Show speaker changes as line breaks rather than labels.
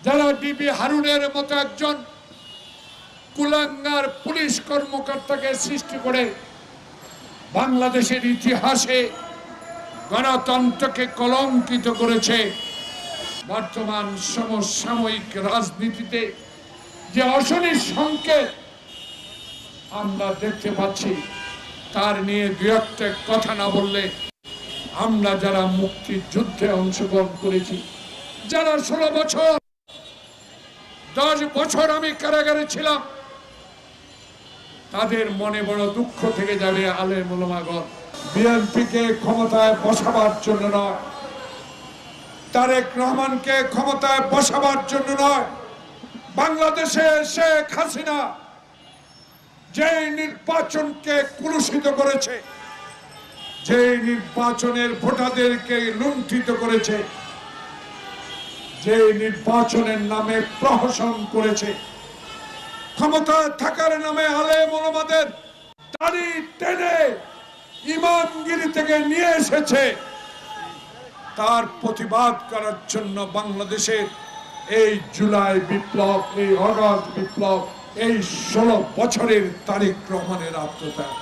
যারা বিবি হারুনের মতো একজন কুলাঙ্গার পুলিশ কর্মকর্তাকে সৃষ্টি করে বাংলাদেশের ইতিহাসে গণতন্ত্রকে কলঙ্কিত করেছে, বর্তমান সমসাময়িক রাজনীতিতে যে অশনির সংকেত আমরা দেখতে পাচ্ছি, তার নিয়ে দু একটা কথা না বললে, আমরা যারা মুক্তিযুদ্ধে অংশগ্রহণ করেছি, যারা 16 বছর 10 বছর আমি কারাগারে ছিলাম, তাদের মনে বড় দুঃখ থেকে যাবে। আলেম ওলামাগণ বিএনপিকে ক্ষমতায় বসাবার জন্য নয়, তারেক রহমানকে ক্ষমতায় বসাবার জন্য নয়, বাংলাদেশে শেখ হাসিনা যে নির্বাচনকে কলুষিত করেছে, যে নির্বাচনের ভোটারদেরকে লুণ্ঠিত করেছে, যে নির্বাচনের নামে প্রহসন করেছে, ক্ষমতায় থাকার নামে আলেম ওলামাদের দাড়ি টেনে ইমামগিরি থেকে নিয়ে এসেছে, তার প্রতিবাদ করার জন্য বাংলাদেশের এই জুলাই বিপ্লব, এই আগস্ট বিপ্লব, এই 16 বছরের তারেক রহমানের আত্মত্যাগ।